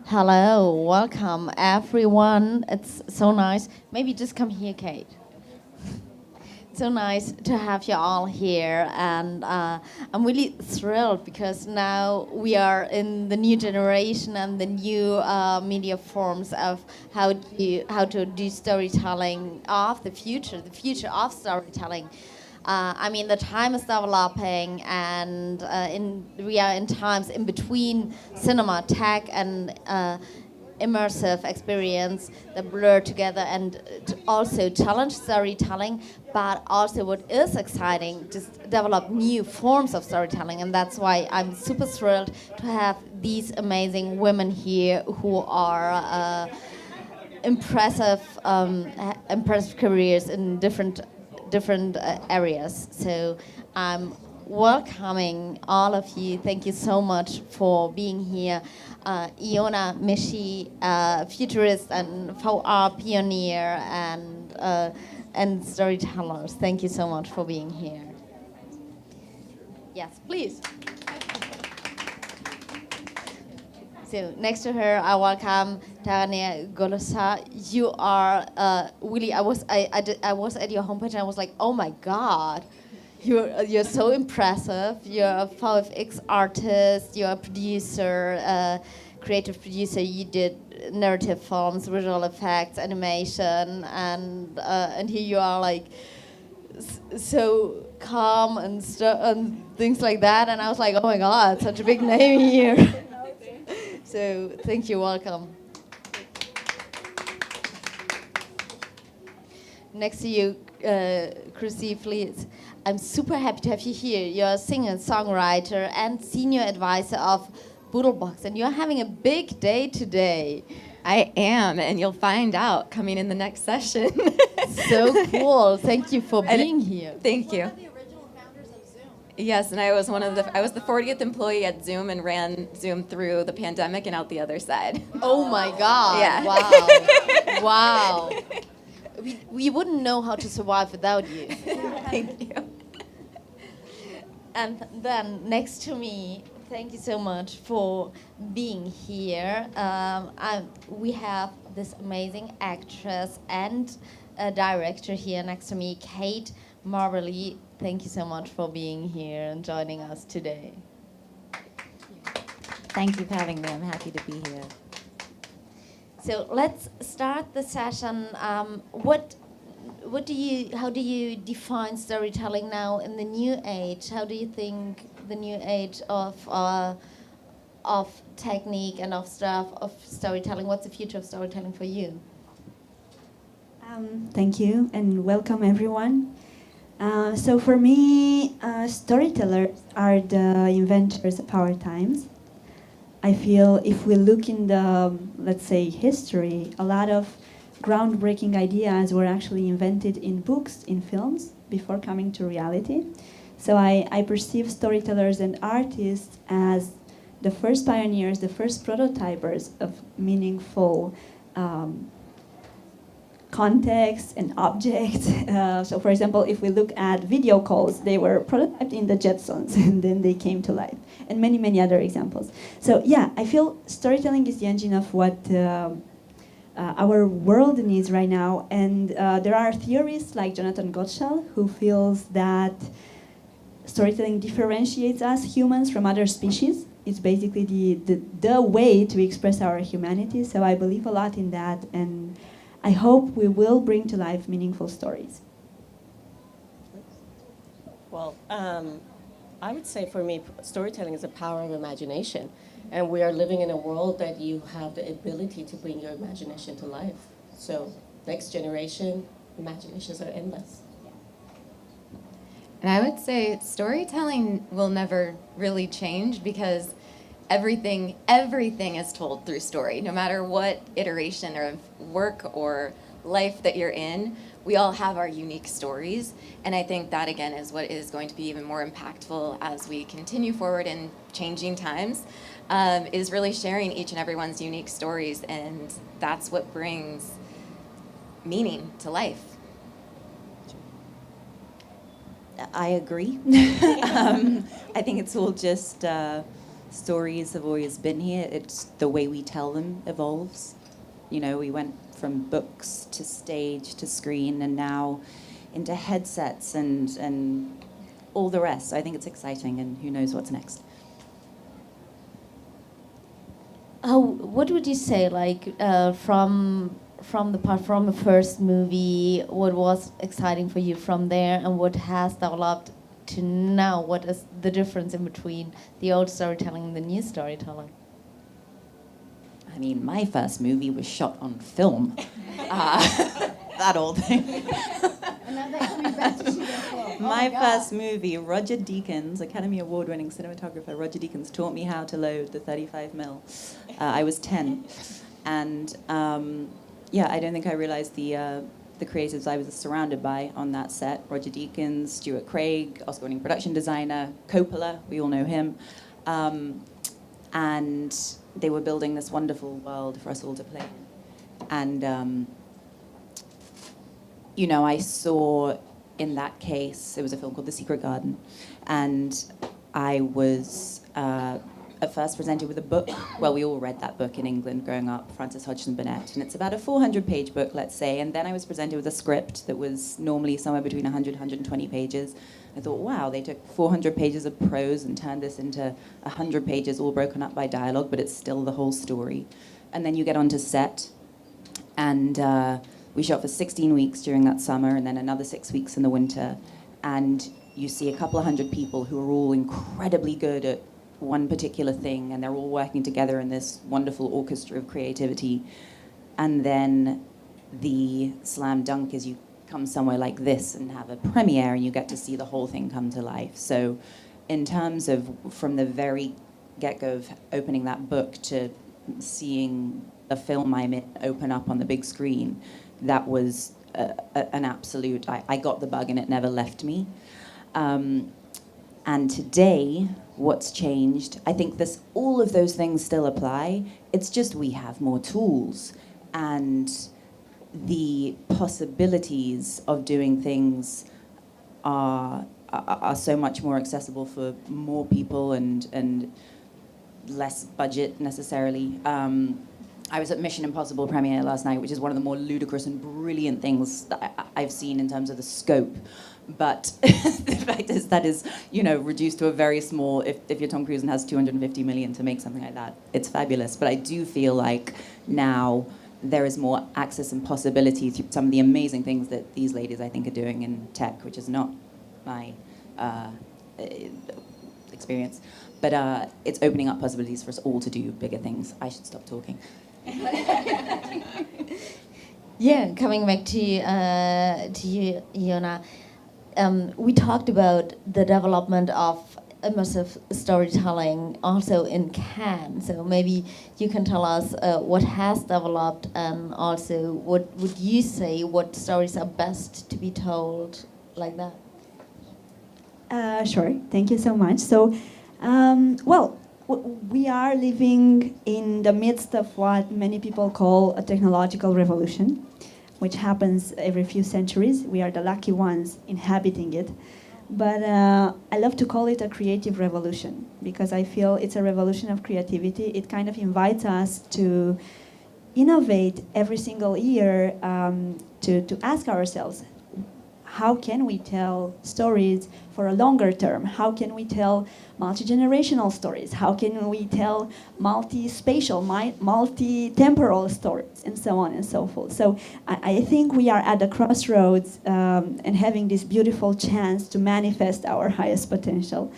Hello, welcome everyone. It's so nice. Maybe just come here, Kate. So nice to have you all here, and I'm really thrilled because now we are in the new generation and the new media forms of how to do storytelling of the future of storytelling. I mean, the time is developing, and we are in times in between cinema, tech, and immersive experience that blur together and to also challenge storytelling, but also what is exciting, just develop new forms of storytelling. And that's why I'm super thrilled to have these amazing women here who are impressive careers in different areas. So I'm welcoming all of you. Thank you so much for being here. IOANA, MISCHIE, Futurist, and VR pioneer, and storytellers. Thank you so much for being here. Yes, please. So next to her, I welcome TARANEH GOLOZAR. You are really. I was at your homepage and I was like, oh my God, you're so impressive. You're a VFX artist. You're a producer, creative producer. You did narrative films, visual effects, animation, and here you are like so calm and things like that. And I was like, oh my God, such a big name here. So thank you, welcome. Next to you, CHRISTY, FLIS. I'm super happy to have you here. You're a singer, songwriter, and senior advisor of BoodleBox, and you're having a big day today. I am, and you'll find out coming in the next session. So cool. Thank you for being here. Thank you. Yes, and I was the 40th employee at Zoom and ran Zoom through the pandemic and out the other side. Oh my God! Yeah. Wow! Wow! We wouldn't know how to survive without you. Thank you. And then next to me, thank you so much for being here. We have this amazing actress and director here next to me, Kate MABERLY. Thank you so much for being here and joining us today. Thank you for having me. I'm happy to be here. So let's start the session. How do you define storytelling now in the new age? How do you think the new age of technique and of storytelling? What's the future of storytelling for you? Thank you and welcome everyone. So for me, storytellers are the inventors of our times. I feel if we look in the, let's say, history, a lot of groundbreaking ideas were actually invented in books, in films, before coming to reality. So I perceive storytellers and artists as the first pioneers, the first prototypers of meaningful context and objects. So for example, if we look at video calls, they were prototyped in the Jetsons and then they came to life, and many, many other examples. So yeah, I feel storytelling is the engine of what our world needs right now, and there are theorists like Jonathan Gottschall who feels that storytelling differentiates us humans from other species. It's basically the way to express our humanity, so I believe a lot in that, and I hope we will bring to life meaningful stories. Well, I would say for me, storytelling is a power of imagination. And we are living in a world that you have the ability to bring your imagination to life. So next generation, imaginations are endless. And I would say storytelling will never really change because everything is told through story. No matter what iteration of work or life that you're in, we all have our unique stories. And I think that, again, is what is going to be even more impactful as we continue forward in changing times, is really sharing each and everyone's unique stories. And that's what brings meaning to life. I agree. I think it will just stories have always been here. It's the way we tell them evolves. You know, we went from books to stage to screen and now into headsets and all the rest. So I think it's exciting, and who knows what's next. What would you say, like, from the first movie, what was exciting for you from there, and what has developed to now? What is the difference in between the old storytelling and the new storytelling? I mean, my first movie was shot on film. That old thing. My first movie, Roger Deakins, Academy Award-winning cinematographer, Roger Deakins taught me how to load the 35mm. I was 10. And yeah, I don't think I realized the creatives I was surrounded by on that set. Roger Deakins, Stuart Craig, Oscar-winning production designer, Coppola, we all know him. And they were building this wonderful world for us all to play in. And, you know, I saw in that case, it was a film called The Secret Garden, and I was at first presented with a book. Well, we all read that book in England growing up, Frances Hodgson Burnett, and it's about a 400-page book, let's say, and then I was presented with a script that was normally somewhere between 100 and 120 pages. I thought, wow, they took 400 pages of prose and turned this into 100 pages all broken up by dialogue, but it's still the whole story. And then you get onto set, and we shot for 16 weeks during that summer, and then another 6 weeks in the winter, and you see a couple of hundred people who are all incredibly good at one particular thing, and they're all working together in this wonderful orchestra of creativity. And then the slam dunk is you come somewhere like this and have a premiere, and you get to see the whole thing come to life. So in terms of from the very get-go of opening that book to seeing the film I'm in open up on the big screen, that was an absolute, I got the bug and it never left me. And today, what's changed, I think all of those things still apply. It's just we have more tools, and the possibilities of doing things are so much more accessible for more people and less budget necessarily. I was at Mission Impossible premiere last night, which is one of the more ludicrous and brilliant things that I've seen in terms of the scope. But the fact is that is, you know, reduced to a very small, if you're Tom Cruise and has 250 million to make something like that, it's fabulous. But I do feel like now there is more access and possibility to some of the amazing things that these ladies, I think, are doing in tech, which is not my experience. But it's opening up possibilities for us all to do bigger things. I should stop talking. Yeah, coming back to you, IOANA. We talked about the development of immersive storytelling also in Cannes. So maybe you can tell us what has developed, and also what would you say what stories are best to be told like that? Sure, thank you so much. So, well, we are living in the midst of what many people call a technological revolution, which happens every few centuries. We are the lucky ones inhabiting it. But I love to call it a creative revolution, because I feel it's a revolution of creativity. It kind of invites us to innovate every single year, to ask ourselves, how can we tell stories for a longer term? How can we tell multi-generational stories? How can we tell multi-spatial, multi-temporal stories, and so on and so forth? So I think we are at the crossroads and having this beautiful chance to manifest our highest potential.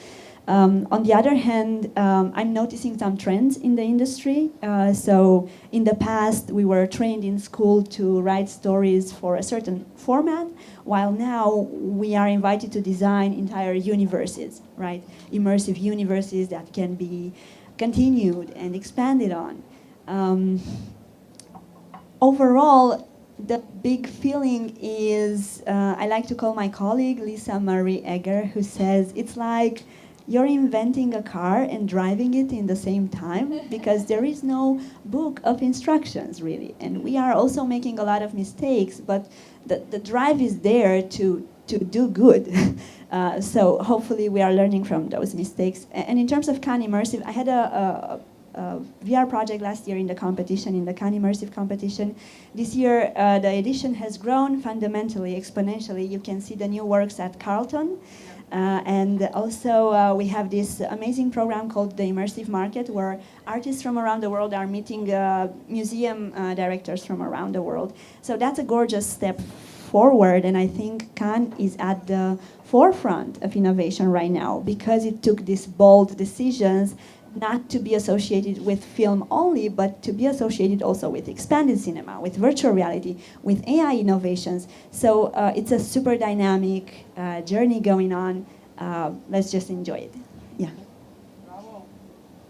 On the other hand, I'm noticing some trends in the industry. So in the past, we were trained in school to write stories for a certain format, while now we are invited to design entire universes, right? Immersive universes that can be continued and expanded on. Overall, the big feeling is, I like to call my colleague Lisa Marie Egger, who says it's like you're inventing a car and driving it in the same time, because there is no book of instructions, really. And we are also making a lot of mistakes, but the drive is there to to do good. So hopefully we are learning from those mistakes. And in terms of Khan Immersive, I had a VR project last year in the competition, in the Khan Immersive competition. This year, the edition has grown fundamentally, exponentially. You can see the new works at Carlton. And also we have this amazing program called the Immersive Market, where artists from around the world are meeting museum directors from around the world. So that's a gorgeous step forward, and I think Khan is at the forefront of innovation right now because it took these bold decisions not to be associated with film only, but to be associated also with expanded cinema, with virtual reality, with AI innovations. So it's a super dynamic journey going on. Let's just enjoy it. Yeah.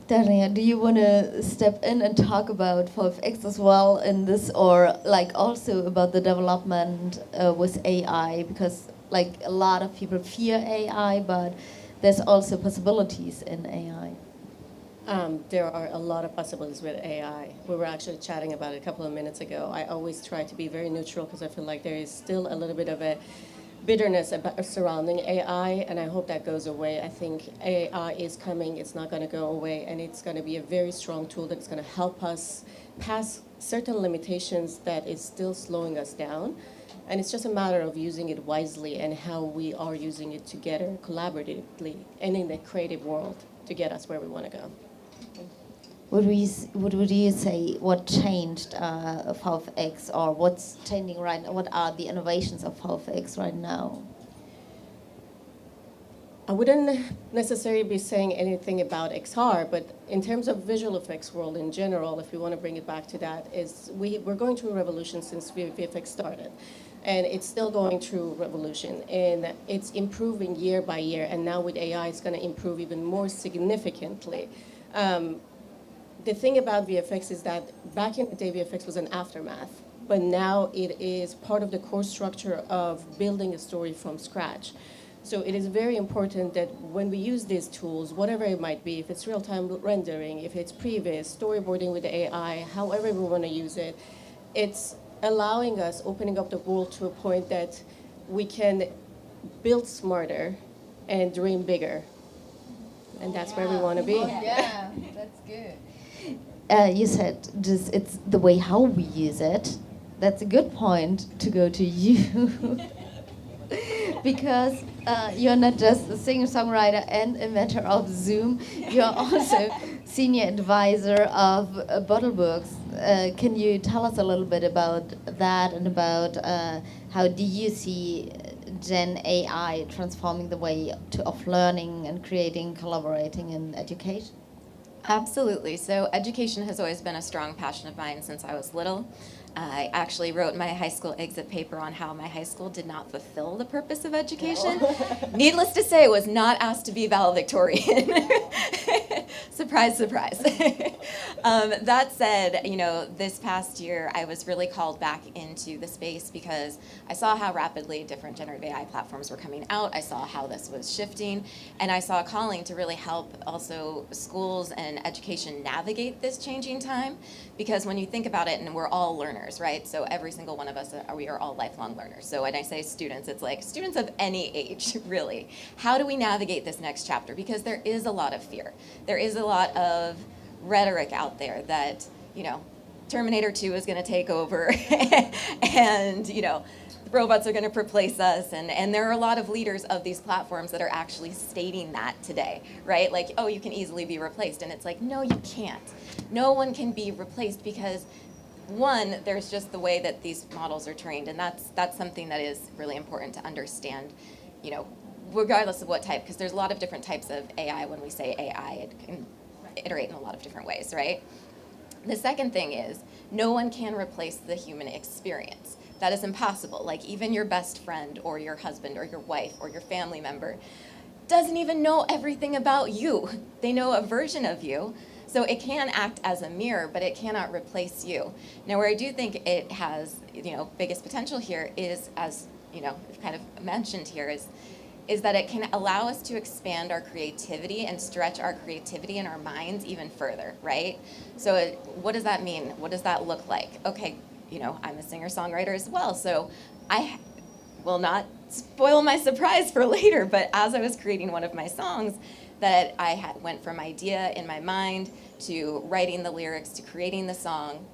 Taraneh, do you want to step in and talk about VFX as well in this, or like also about the development with AI? Because like a lot of people fear AI, but there's also possibilities in AI. There are a lot of possibilities with AI. We were actually chatting about it a couple of minutes ago. I always try to be very neutral because I feel like there is still a little bit of a bitterness about surrounding AI, and I hope that goes away. I think AI is coming, it's not going to go away, and it's going to be a very strong tool that's going to help us pass certain limitations that is still slowing us down. And it's just a matter of using it wisely and how we are using it together collaboratively and in the creative world to get us where we want to go. What would you say, what changed VFX, or what's changing right now? What are the innovations of VFX right now? I wouldn't necessarily be saying anything about XR, but in terms of visual effects world in general, if we want to bring it back to that, is we're going through a revolution since VFX started. And it's still going through revolution, and it's improving year by year, and now with AI, it's going to improve even more significantly. The thing about VFX is that back in the day, VFX was an aftermath, but now it is part of the core structure of building a story from scratch. So it is very important that when we use these tools, whatever it might be, if it's real-time rendering, if it's previs, storyboarding with the AI, however we want to use it, it's allowing us, opening up the world to a point that we can build smarter and dream bigger. And that's where we want to be. Yeah, that's good. You said just it's the way how we use it. That's a good point to go to you. Because you're not just a singer-songwriter and inventor of Zoom, you're also senior advisor of BoodleBox. Can you tell us a little bit about that and about how do you see Gen AI transforming the way of learning and creating, collaborating in education? Absolutely. So education has always been a strong passion of mine since I was little. I actually wrote my high school exit paper on how my high school did not fulfill the purpose of education. Needless to say, was not asked to be valedictorian. Surprise, surprise. That said, you know, this past year I was really called back into the space because I saw how rapidly different generative AI platforms were coming out. I saw how this was shifting, and I saw a calling to really help also schools and education navigate this changing time. Because when you think about it, and we're all learners, right? So every single one of us, we are all lifelong learners. So when I say students, it's like students of any age, really. How do we navigate this next chapter? Because there is a lot of fear. There is a lot of rhetoric out there that, you know, Terminator 2 is going to take over and, you know, robots are going to replace us, and there are a lot of leaders of these platforms that are actually stating that today, right? Like, oh, you can easily be replaced, and it's like, no, you can't. No one can be replaced because, one, there's just the way that these models are trained, and that's something that is really important to understand, you know, regardless of what type, because there's a lot of different types of AI. When we say AI, it can iterate in a lot of different ways, right? The second thing is, no one can replace the human experience. That is impossible. Like, even your best friend or your husband or your wife or your family member doesn't even know everything about you. They know a version of you. So it can act as a mirror, but it cannot replace you. Now, where I do think it has, you know, biggest potential here is, as, you know, kind of mentioned here, is that it can allow us to expand our creativity and stretch our creativity in our minds even further, right? So what does that mean? What does that look like? Okay, you know, I'm a singer-songwriter as well, so will not spoil my surprise for later, but as I was creating one of my songs, that I had went from idea in my mind to writing the lyrics to creating the song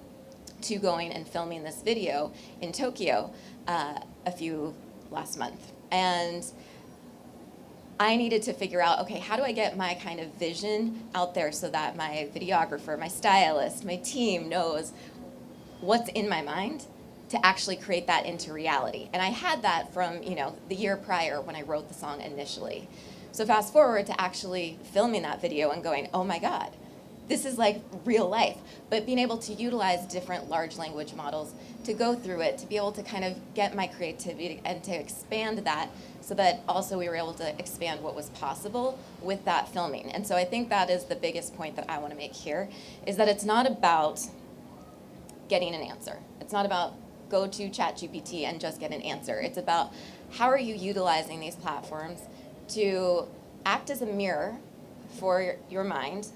to going and filming this video in Tokyo last month. And I needed to figure out, okay, how do I get my kind of vision out there so that my videographer, my stylist, my team knows what's in my mind to actually create that into reality. And I had that from, the year prior when I wrote the song initially. So fast forward to actually filming that video and going, oh my God, this is like real life. But being able to utilize different large language models to go through it, to be able to kind of get my creativity and to expand that so that also we were able to expand what was possible with that filming. And so I think that is the biggest point that I want to make here, is that it's not about getting an answer. It's not about go to ChatGPT and just get an answer. It's about how are you utilizing these platforms to act as a mirror for your mind,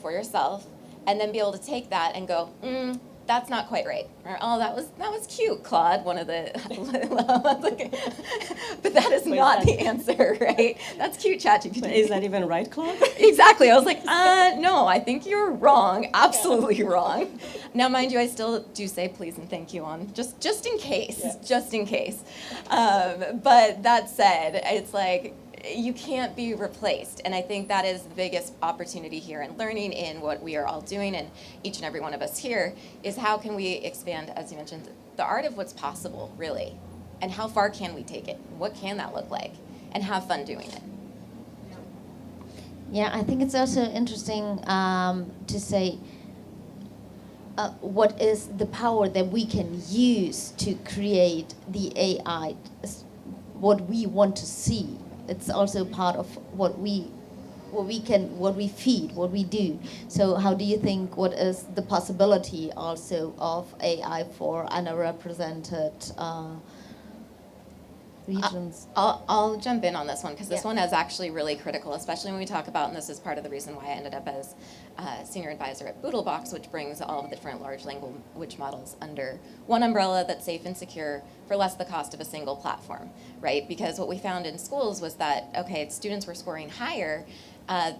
for yourself, and then be able to take that and go, that's not quite right. Or, oh, that was cute, Claude, one of the, but that is not the answer, right? That's cute, ChatGPT. But is that even right, Claude? Exactly. I was like, no, I think you're wrong, absolutely wrong. Now, mind you, I still do say please and thank you on, just in case, just in case. But that said, it's like, you can't be replaced. And I think that is the biggest opportunity here in learning in what we are all doing, and each and every one of us here, is how can we expand, as you mentioned, the art of what's possible, really? And how far can we take it? What can that look like? And have fun doing it. Yeah, I think it's also interesting to say what is the power that we can use to create the AI, what we want to see. It's also part of what we feed, what we do. So how do you think, what is the possibility also of AI for underrepresented regions? I'll jump in on this one, because this one is actually really critical, especially when we talk about, and this is part of the reason why I ended up as senior advisor at BoodleBox, which brings all of the different large language models under one umbrella that's safe and secure for less the cost of a single platform, right? Because what we found in schools was that, okay, students were scoring higher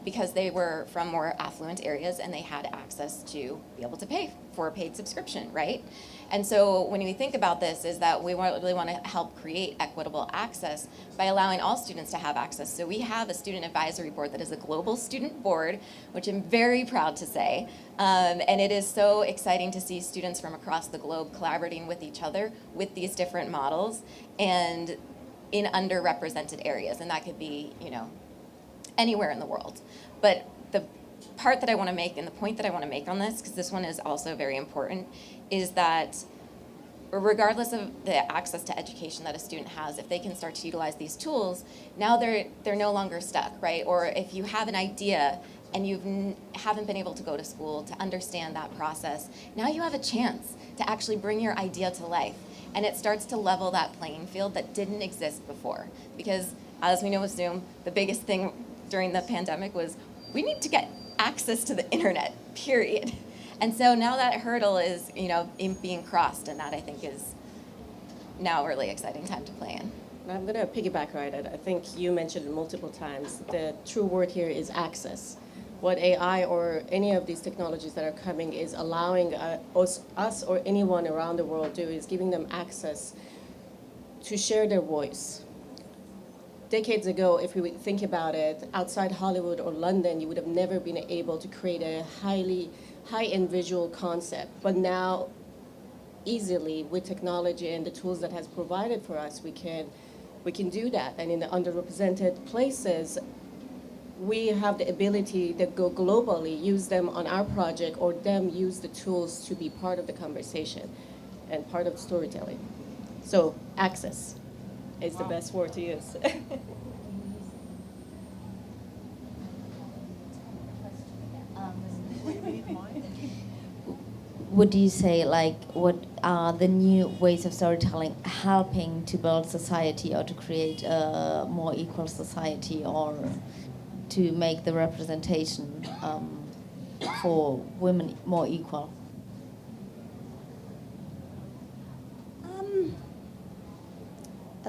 because they were from more affluent areas and they had access to be able to pay for a paid subscription, right? And so when we think about this, is that we really want to help create equitable access by allowing all students to have access. So we have a student advisory board that is a global student board, which I'm very proud to say. And it is so exciting to see students from across the globe collaborating with each other with these different models and in underrepresented areas. And that could be, anywhere in the world. But the part that I want to make and the point that I want to make on this, because this one is also very important, is that regardless of the access to education that a student has, if they can start to utilize these tools, now they're no longer stuck, right? Or if you have an idea and you haven't been able to go to school to understand that process, now you have a chance to actually bring your idea to life. And it starts to level that playing field that didn't exist before. Because as we know with Zoom, the biggest thing during the pandemic was we need to get access to the internet, period. And so now that hurdle is, being crossed, and that I think is now a really exciting time to play in. I'm going to piggyback right at, I think you mentioned it multiple times, the true word here is access. What AI or any of these technologies that are coming is allowing us or anyone around the world do is giving them access to share their voice. Decades ago, if we think about it, outside Hollywood or London, you would have never been able to create a high-end visual concept. But now, easily, with technology and the tools that has provided for us, we can do that. And in the underrepresented places, we have the ability to go globally, use them on our project, or them use the tools to be part of the conversation and part of storytelling. So, access is the best word to use. Would you say, what are the new ways of storytelling helping to build society or to create a more equal society, or to make the representation for women more equal?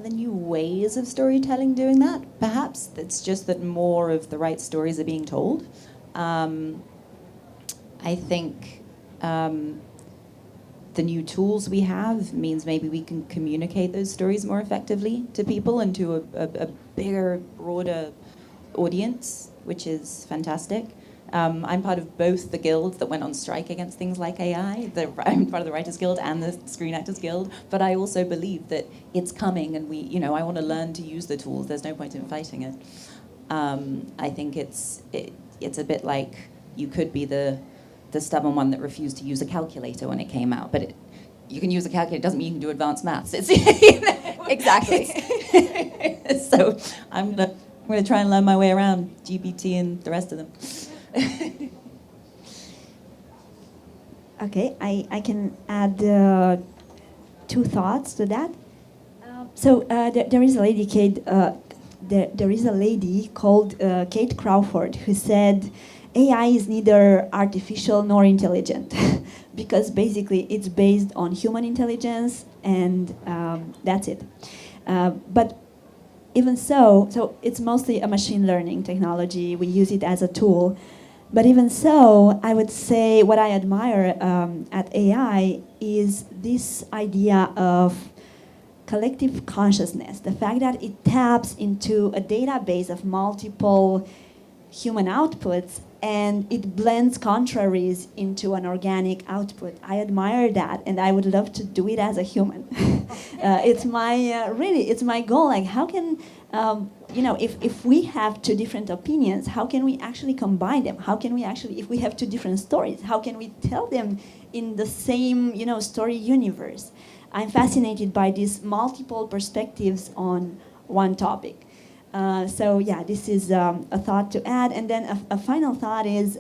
the new ways of storytelling doing that? Perhaps it's just that more of the right stories are being told. I think the new tools we have means maybe we can communicate those stories more effectively to people and to a bigger, broader audience, which is fantastic. I'm part of both the guilds that went on strike against things like AI. I'm part of the Writers Guild and the Screen Actors Guild, but I also believe that it's coming, and I want to learn to use the tools. There's no point in fighting it. I think it's a bit like you could be the stubborn one that refused to use a calculator when it came out, but you can use a calculator, it doesn't mean you can do advanced maths. Exactly. So I'm gonna try and learn my way around GPT and the rest of them. Okay, I can add 2 thoughts to that. There is a lady, there is a lady called Kate Crawford who said, AI is neither artificial nor intelligent, because basically it's based on human intelligence, and that's it. But even so it's mostly a machine learning technology. We use it as a tool. But even so, I would say what I admire at AI is this idea of collective consciousness, the fact that it taps into a database of multiple human outputs and it blends contraries into an organic output. I admire that, and I would love to do it as a human. It's my goal. Like, how can if we have 2 different opinions, how can we actually combine them? How can we actually, if we have 2 different stories, how can we tell them in the same story universe? I'm fascinated by these multiple perspectives on one topic. This is a thought to add. And then a final thought is,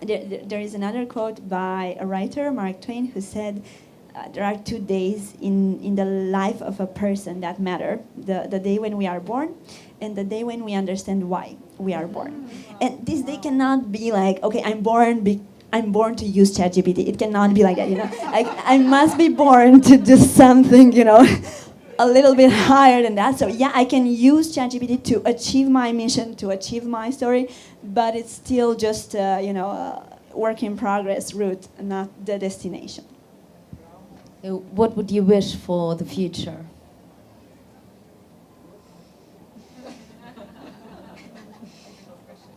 there is another quote by a writer, Mark Twain, who said, there are 2 days in the life of a person that matter. The day when we are born and the day when we understand why we are born. And this day cannot be like, okay, I'm born to use ChatGPT. It cannot be like that, I must be born to do something, a little bit higher than that. So yeah, I can use ChatGPT to achieve my mission, to achieve my story, but it's still just a work in progress route, not the destination. What would you wish for the future?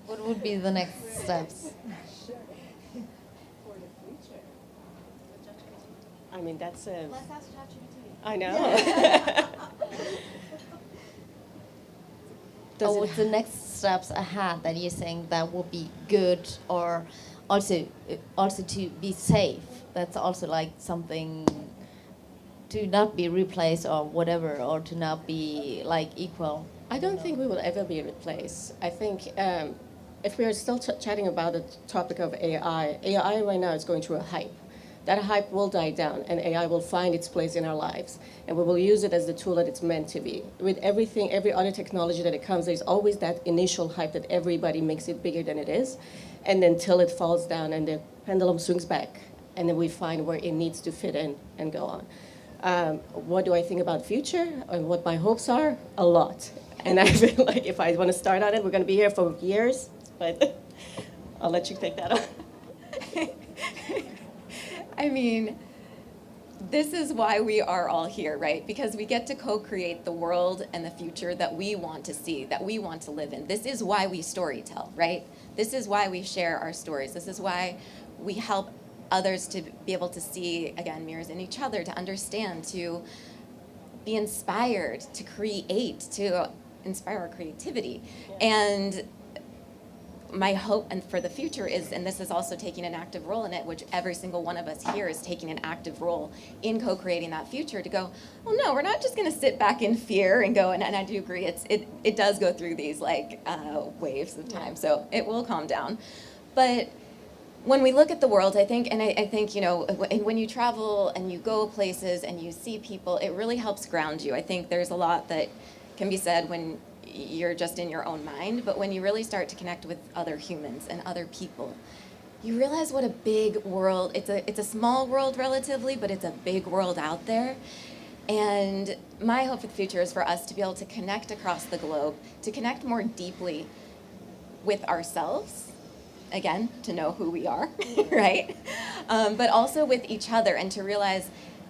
What would be the next steps? I mean, that's a... Let's ask ChatGPT. I know. What's the next steps ahead that you're saying that will be good, or also to be safe? That's also like something to not be replaced or whatever, or to not be like equal. I don't think we will ever be replaced. I think if we are still chatting about the topic of AI right now is going through a hype. That hype will die down, and AI will find its place in our lives, and we will use it as the tool that it's meant to be. With everything, every other technology that it comes, there's always that initial hype that everybody makes it bigger than it is, and then till it falls down and the pendulum swings back, and then we find where it needs to fit in and go on. What do I think about the future and what my hopes are? A lot. And I feel like if I want to start on it, we're going to be here for years, but I'll let you take that on. I mean, this is why we are all here, right? Because we get to co-create the world and the future that we want to see, that we want to live in. This is why we storytell, right? This is why we share our stories. This is why we help others to be able to see, again, mirrors in each other, to understand, to be inspired, to create, to inspire our creativity. And my hope and for the future is, and this is also taking an active role in it, which every single one of us here is taking an active role in co-creating that future, to go, well, no, we're not just going to sit back in fear and go, and I do agree, it does go through these like waves of time, so it will calm down. But when we look at the world, I think, when you travel and you go places and you see people, it really helps ground you. I think there's a lot that can be said when you're just in your own mind, but when you really start to connect with other humans and other people, you realize what a big world, it's a small world relatively, but it's a big world out there. And my hope for the future is for us to be able to connect across the globe, to connect more deeply with ourselves, again, to know who we are, right? But also with each other, and to realize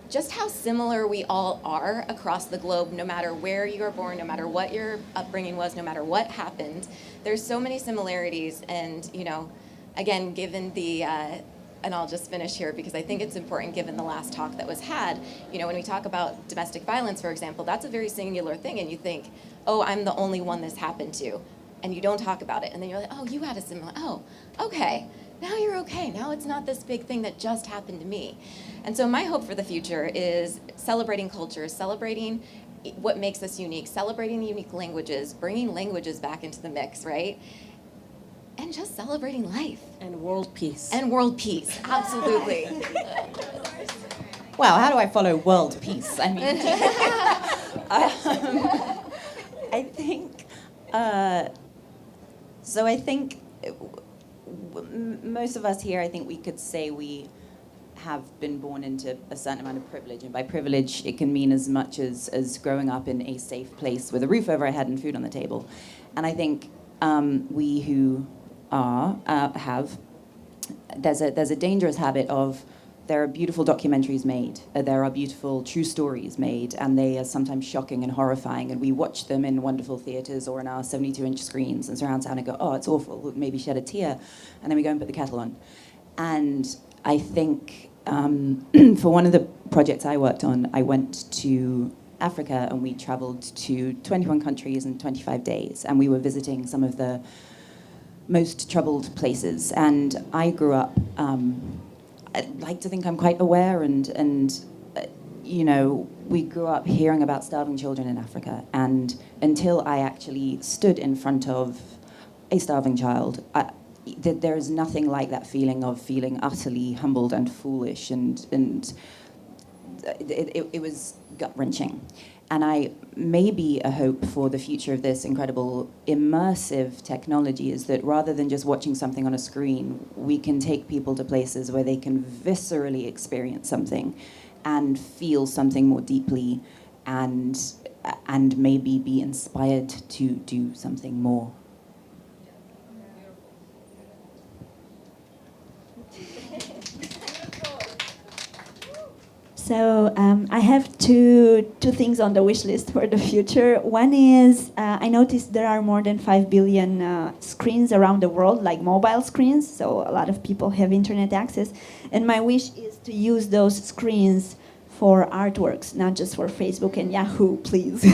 just how similar we all are across the globe, no matter where you were born, no matter what your upbringing was, no matter what happened. There's so many similarities, and, you know, again, given the, and I'll just finish here because I think it's important given the last talk that was had, you know, when we talk about domestic violence, for example, that's a very singular thing, and you think, oh, I'm the only one this happened to, and you don't talk about it, and then you're like, oh, you had a similar, oh, okay. Now you're okay. Now it's not this big thing that just happened to me. And so my hope for the future is celebrating cultures, celebrating what makes us unique, celebrating unique languages, bringing languages back into the mix, right? And just celebrating life. And world peace. And world peace, absolutely. Wow, how do I follow world peace? I mean, I think, so I think most of us here, I think we could say we have been born into a certain amount of privilege. And by privilege, it can mean as much as growing up in a safe place with a roof over our head and food on the table. And I think we who have, there's a dangerous habit of, there are beautiful documentaries made, there are beautiful true stories made, and they are sometimes shocking and horrifying, and we watch them in wonderful theatres or in our 72-inch screens and surround sound and go, oh, it's awful, we'll maybe shed a tear, and then we go and put the kettle on. And I think for one of the projects I worked on, I went to Africa and we traveled to 21 countries in 25 days, and we were visiting some of the most troubled places. And I grew up, I'd like to think I'm quite aware, and you know, we grew up hearing about starving children in Africa, and until I actually stood in front of a starving child, there is nothing like that feeling of feeling utterly humbled and foolish, and it was gut-wrenching. And maybe a hope for the future of this incredible immersive technology is that rather than just watching something on a screen, we can take people to places where they can viscerally experience something and feel something more deeply, and maybe be inspired to do something more. So I have two things on the wish list for the future. One is I noticed there are more than 5 billion screens around the world, like mobile screens, so a lot of people have internet access. And my wish is to use those screens for artworks, not just for Facebook and Yahoo, please.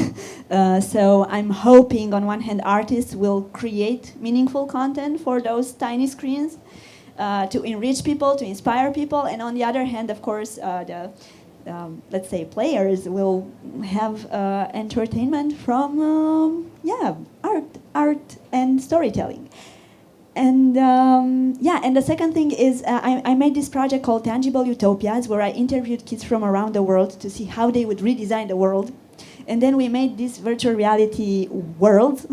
So I'm hoping, on one hand, artists will create meaningful content for those tiny screens to enrich people, to inspire people, and on the other hand, of course, let's say players will have entertainment from art and storytelling. And and the second thing is I made this project called Tangible Utopias, where I interviewed kids from around the world to see how they would redesign the world. And then we made this virtual reality world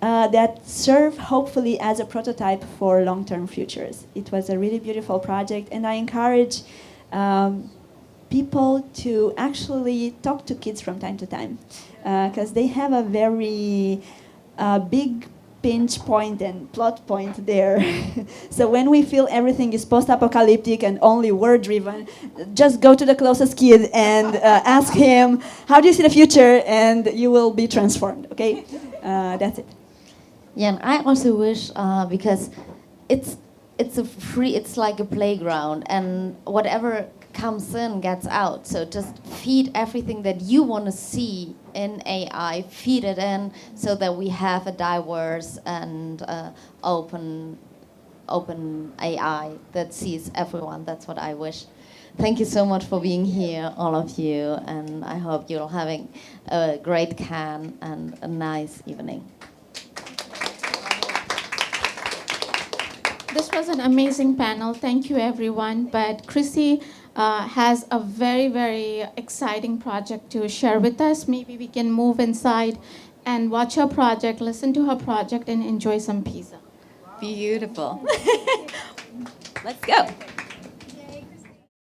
that serve hopefully as a prototype for long-term futures. It was a really beautiful project, and I encourage people to actually talk to kids from time to time, because they have a very big pinch point and plot point there. So when we feel everything is post-apocalyptic and only word-driven, just go to the closest kid and ask him, how do you see the future? And you will be transformed, okay? That's it. Yeah, and I also wish, because it's like a playground, and whatever comes in gets out. So just feed everything that you want to see in AI, feed it in, so that we have a diverse and open AI that sees everyone. That's what I wish. Thank you so much for being here, all of you, and I hope you're having a great Cannes and a nice evening. This was an amazing panel. Thank you, everyone. But CHRISTY has a very, very exciting project to share with us. Maybe we can move inside and watch her project, listen to her project, and enjoy some pizza. Beautiful. Let's go.